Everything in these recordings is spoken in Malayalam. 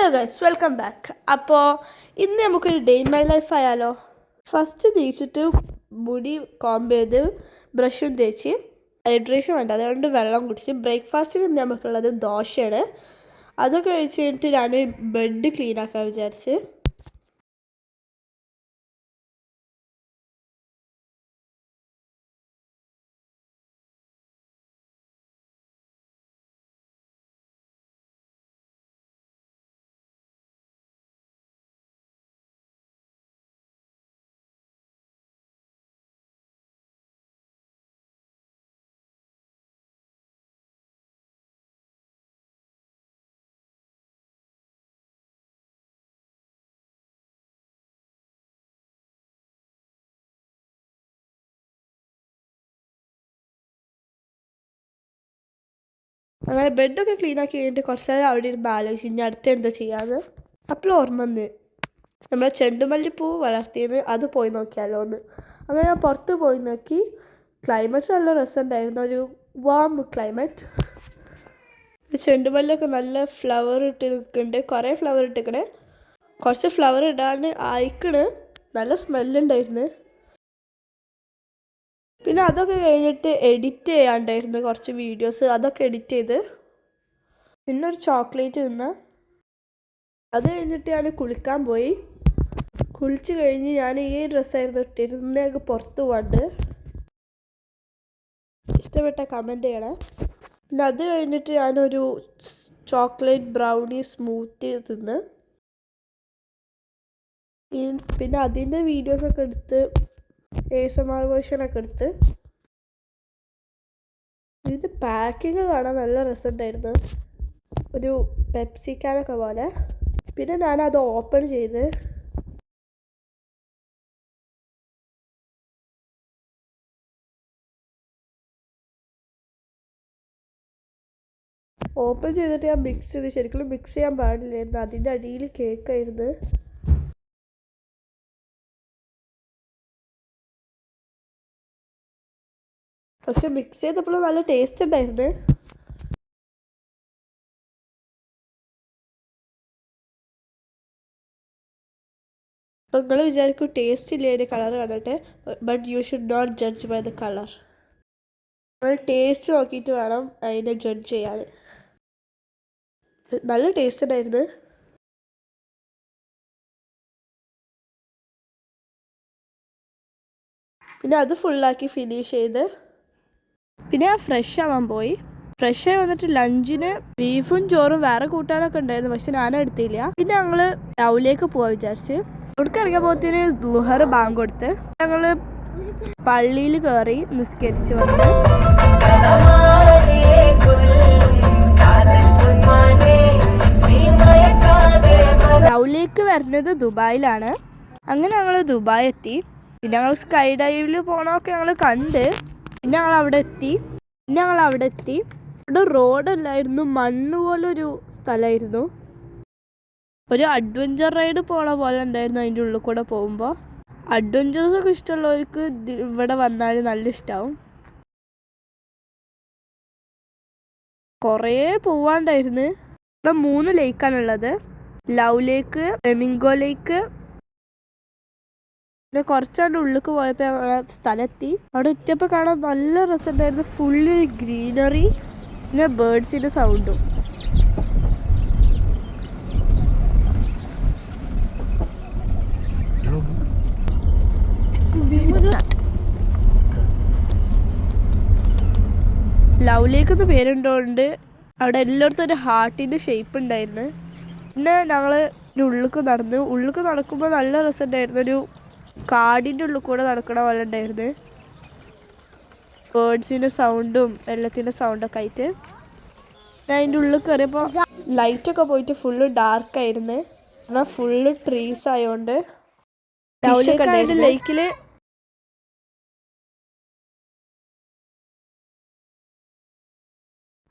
Hello guys, welcome back. അപ്പോൾ ഇന്ന് നമുക്കൊരു ഡേ ഇൻ മൈ ലൈഫ് ആയാലോ. ഫസ്റ്റ് തേച്ചിട്ട് മുടി കോംബ് ചെയ്ത് ബ്രഷും തേച്ച് ഹൈഡ്രേഷൻ വേണ്ട, അതുകൊണ്ട് വെള്ളം കുടിച്ച് ബ്രേക്ക്ഫാസ്റ്റിന് നമുക്കുള്ളത് ദോശയാണ്. അതൊക്കെ കഴിച്ച് കഴിഞ്ഞിട്ട് ഞാൻ ബെഡ് ക്ലീൻ ആക്കാൻ വിചാരിച്ച്. അങ്ങനെ ബെഡൊക്കെ ക്ലീൻ ആക്കി കഴിഞ്ഞിട്ട് കുറച്ച് നേരം അവിടെ ഇരുന്ന് ആലോചിച്ച് ഇനി അടുത്ത് എന്താ ചെയ്യാന്ന്. അപ്പോൾ ഓർമ്മ വന്ന് നമ്മളെ ചെണ്ടുമല്ലിപ്പൂ വളർത്തിയത്, അത് പോയി നോക്കിയാലോ എന്ന്. അങ്ങനെ ഞാൻ പുറത്ത് പോയി നോക്കി. ക്ലൈമറ്റ് നല്ല രസമുണ്ടായിരുന്നു, ഒരു വാം ക്ലൈമറ്റ്. ചെണ്ടുമല്ലിയൊക്കെ നല്ല ഫ്ലവർ ഇട്ട് നിൽക്കുന്നുണ്ട്, കുറേ ഫ്ലവർ ഇട്ടിക്കണേ. കുറച്ച് ഫ്ലവർ ഇടാൻ അയക്കണ്, നല്ല സ്മെല്ലുണ്ടായിരുന്നു. പിന്നെ അതൊക്കെ കഴിഞ്ഞിട്ട് എഡിറ്റ് ചെയ്യാണ്ടായിരുന്നു കുറച്ച് വീഡിയോസ്, അതൊക്കെ എഡിറ്റ് ചെയ്ത് പിന്നെ ഒരു ചോക്ലേറ്റ് തിന്ന്. അത് കഴിഞ്ഞിട്ട് ഞാൻ കുളിക്കാൻ പോയി. കുളിച്ച് കഴിഞ്ഞ് ഞാൻ ഈ ഡ്രസ്സായിരുന്നു ഇട്ടിരുന്നേക്ക് പുറത്ത് പോകാണ്ട്. ഇഷ്ടപ്പെട്ട കമൻറ്റ് ചെയ്യണേ. പിന്നെ അത് കഴിഞ്ഞിട്ട് ഞാനൊരു ചോക്ലേറ്റ് ബ്രൗണി സ്മൂത്തി തിന്ന്. പിന്നെ അതിൻ്റെ വീഡിയോസൊക്കെ എടുത്ത് ASMR വേർഷനൊക്കെ എടുത്ത്. ഇതിൻ്റെ പാക്കിങ് കാണാൻ നല്ല രസമുണ്ടായിരുന്നു, ഒരു പെപ്സിക്കാനൊക്കെ പോലെ. പിന്നെ ഞാനത് ഓപ്പൺ ചെയ്ത് ചെയ്തിട്ട് ഞാൻ മിക്സ് ചെയ്ത്. ശരിക്കും മിക്സ് ചെയ്യാൻ പാടില്ലായിരുന്നു, അതിൻ്റെ അടിയിൽ കേക്കായിരുന്നു. പക്ഷെ മിക്സ് ചെയ്തപ്പോൾ നല്ല ടേസ്റ്റ് ഉണ്ടായിരുന്നു. നിങ്ങൾ വിചാരിക്കും ടേസ്റ്റ് ഇല്ല അതിൻ്റെ കളർ കണ്ടിട്ട്, but you should not judge by the colour. നമ്മൾ ടേസ്റ്റ് നോക്കിയിട്ട് വേണം അതിനെ ജഡ്ജ് ചെയ്യാൻ. നല്ല ടേസ്റ്റ് ഉണ്ടായിരുന്നു. പിന്നെ അത് ഫുള്ളാക്കി ഫിനിഷ് ചെയ്ത് പിന്നെ ഞാൻ ഫ്രഷ് ആവാൻ പോയി. ഫ്രഷ് ആയി വന്നിട്ട് ലഞ്ചിന് ബീഫും ചോറും വേറെ കൂട്ടാനൊക്കെ ഉണ്ടായിരുന്നു, പക്ഷെ ഞാൻ എടുത്തില്ല. പിന്നെ ഞങ്ങള് ടൗണിലേക്ക് പോവാൻ വിചാരിച്ച്. അവിടേക്ക് ഇറങ്ങിയ പോത്തിന് ദുഹർ ബാങ്ക് കൊടുത്ത് ഞങ്ങള് പള്ളിയിൽ കയറി നിസ്കരിച്ച് വന്നു. ടൗണിലേക്ക് വരുന്നത് ദുബായിലാണ്. അങ്ങനെ ഞങ്ങൾ ദുബായ് എത്തി. പിന്നെ ഞങ്ങൾ സ്കൈ ഡൈവിൽ പോകണമൊക്കെ ഞങ്ങൾ കണ്ട്. പിന്നെ ഞങ്ങൾ അവിടെ എത്തി. അവിടെ റോഡല്ലായിരുന്നു, മണ്ണ് പോലൊരു സ്ഥലമായിരുന്നു. ഒരു അഡ്വഞ്ചർ റൈഡ് പോണ പോലെ ഉണ്ടായിരുന്നു അതിൻ്റെ ഉള്ളിൽ കൂടെ പോകുമ്പോൾ. അഡ്വഞ്ചേഴ്സൊക്കെ ഇഷ്ടമുള്ളവർക്ക് ഇവിടെ വന്നാൽ നല്ല ഇഷ്ടമാവും. കുറേ പോവാണ്ടായിരുന്നു. ഇവിടെ 3 ലേക്കാണുള്ളത്: ലവ് ലേക്ക്, ഫ്ലെമിംഗോ ലേക്ക്. പിന്നെ കുറച്ചാണ്ട് ഉള്ളിലേക്ക് പോയപ്പോൾ ഞങ്ങളെ സ്ഥലമെത്തി. അവിടെ എത്തിയപ്പോൾ കാണാൻ നല്ല രസമുണ്ടായിരുന്നു, ഫുള്ള് ഗ്രീനറി, പിന്നെ ബേർഡ്സിൻ്റെ സൗണ്ടും. ലവ് ലേക്ക് എന്ന് പേരുണ്ടോണ്ട് അവിടെ എല്ലായിടത്തും ഒരു ഹാർട്ടിൻ്റെ ഷേപ്പ് ഉണ്ടായിരുന്നു. പിന്നെ ഞങ്ങൾ ഉള്ളിലേക്ക് നടക്കുമ്പോൾ നല്ല രസമുണ്ടായിരുന്നു, ഒരു കാടിൻ്റെ ഉള്ളിൽ കൂടെ നടക്കണ പോലെ ഉണ്ടായിരുന്നു. ബേർഡ്സിൻ്റെ സൗണ്ടും വെള്ളത്തിൻ്റെ സൗണ്ടൊക്കെ ആയിട്ട്. ഞാൻ അതിൻ്റെ ഉള്ളിൽ കയറിയപ്പോൾ ലൈറ്റൊക്കെ പോയിട്ട് ഫുള്ള് ഡാർക്കായിരുന്നു, എന്നാൽ ഫുള്ള് ട്രീസ് ആയതുകൊണ്ട്. ലേക്കിൽ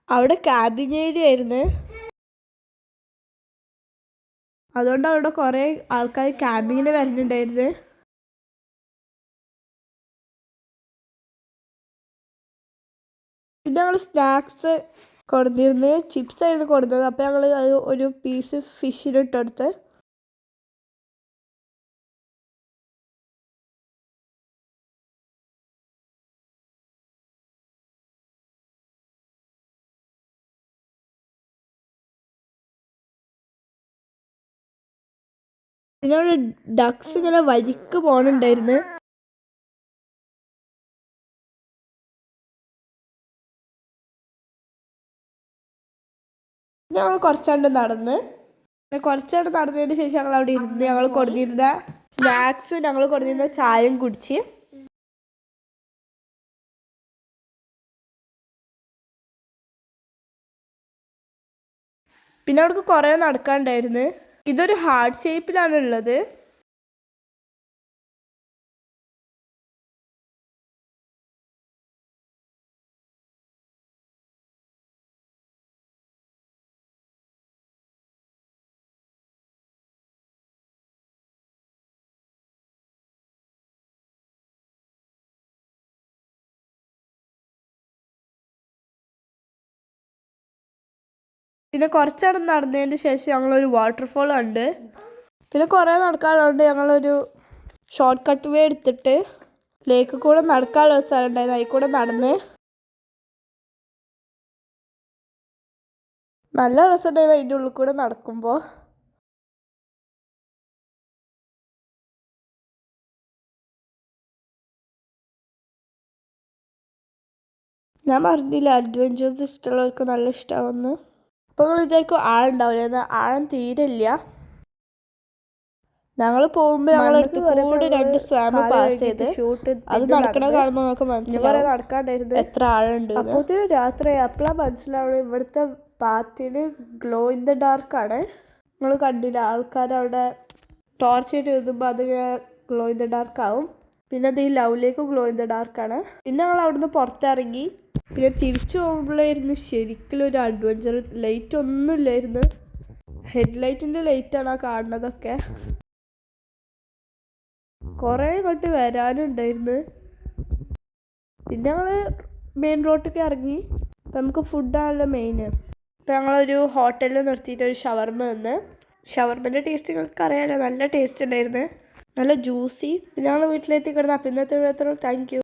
അവിടെ ക്യാബിൻ ഏരിയ ആയിരുന്നു, അതുകൊണ്ട് അവിടെ കുറേ ആൾക്കാർ ക്യാമ്പിങ്ങിന് വരുന്നുണ്ടായിരുന്നു. പിന്നെ ഞങ്ങൾ സ്നാക്സ് കൊടുത്തിരുന്ന് ചിപ്സ് ആയിരുന്നു കൊടുത്തത്. അപ്പോൾ ഞങ്ങൾ അത് ഒരു പീസ് ഫിഷിലിട്ടെടുത്ത് പിന്നെ അവിടെ ഡക്സ് ഇങ്ങനെ വരിക്ക് പോകണുണ്ടായിരുന്നു. ഞങ്ങൾ കുറച്ചാണ്ട് നടന്ന് നടന്നതിന് ശേഷം ഞങ്ങൾ അവിടെ ഇരുന്ന് ഞങ്ങൾ കൊടുത്തിരുന്ന സ്നാക്സും ഞങ്ങൾ കൊടുത്തിരുന്ന ചായയും കുടിച്ച് പിന്നെ അവിടേക്ക് കുറേ നടക്കാനുണ്ടായിരുന്നു. ഇതൊരു ഹാർട്ട് ഷേപ്പിലാണ് ഉള്ളത്. പിന്നെ കുറച്ചാണ് നടന്നതിന് ശേഷം ഞങ്ങളൊരു വാട്ടർഫോൾ കണ്ട്. പിന്നെ കുറേ നടക്കാനുള്ളതുകൊണ്ട് ഞങ്ങളൊരു ഷോർട്ട് കട്ട് വേ എടുത്തിട്ട് ലേക്ക് കൂടെ നടക്കാനുള്ള സ്ഥലം ഉണ്ടായിരുന്നു, അതിൽ കൂടെ നടന്ന് നല്ല രസമുണ്ടായിരുന്നു അതിൻ്റെ ഉള്ളിൽ കൂടെ നടക്കുമ്പോൾ. ഞാൻ പറഞ്ഞില്ല അഡ്വഞ്ചേഴ്സ് ഇഷ്ടമുള്ളവർക്ക് നല്ല ഇഷ്ടമാവുമെന്ന്. അപ്പോൾ നിങ്ങൾ വിചാരിക്കും ആളുണ്ടാവില്ല, എന്നാൽ ആഴം തീരില്ല. ഞങ്ങൾ പോകുമ്പോൾ ഞങ്ങളടുത്ത് കൂടെ 2 സ്വാമ് പാസ് ചെയ്ത് അത് നടക്കണ കാണുമ്പോൾ നമുക്ക് മനസ്സിലാവും നടക്കാണ്ടായിരുന്നു എത്ര ആഴുണ്ട്. അപ്പോൾ രാത്രി അപ്പോഴാണ് മനസ്സിലാവുന്നത് ഇവിടുത്തെ പാത്തിന് ഗ്ലോ ഇൻ ദ ഡാർക്കാണ്. നിങ്ങൾ കണ്ടില്ല ആൾക്കാർ അവിടെ ടോർച്ച് ചെയ്ത് എഴുതുമ്പോൾ അത് ഗ്ലോ ഇൻ ദ ഡാർക്ക് ആവും. പിന്നെ അത് ഈ ലവിലേക്ക് ഗ്ലോ ഇൻ ദ ഡാർക്കാണ്. പിന്നെ ഞങ്ങൾ അവിടുന്ന് പുറത്തിറങ്ങി. പിന്നെ തിരിച്ചു പോകുമ്പോഴായിരുന്നു ശരിക്കും ഒരു അഡ്വഞ്ചർ. ലൈറ്റ് ഒന്നും ഇല്ലായിരുന്നു, ഹെഡ്ലൈറ്റിൻ്റെ ലൈറ്റാണ് ആ കാണുന്നതൊക്കെ. കുറേ ഇങ്ങോട്ട് വരാനുണ്ടായിരുന്നു. പിന്നെ ഞങ്ങൾ മെയിൻ റോഡിലേക്ക് ഇറങ്ങി. നമുക്ക് ഫുഡാണല്ലോ മെയിൻ. അപ്പോൾ ഞങ്ങളൊരു ഹോട്ടലിൽ നിർത്തിയിട്ട് ഒരു ഷവർമ നിന്ന്. ഷവർമൻ്റെ ടേസ്റ്റ് നിങ്ങൾക്ക് അറിയാമല്ലോ, നല്ല ടേസ്റ്റ് ഉണ്ടായിരുന്നു, നല്ല ജ്യൂസി. പിന്നെ ഞങ്ങൾ വീട്ടിലെത്തി കിടന്ന്. അപ്പം ഇന്നത്തെ താങ്ക് യു.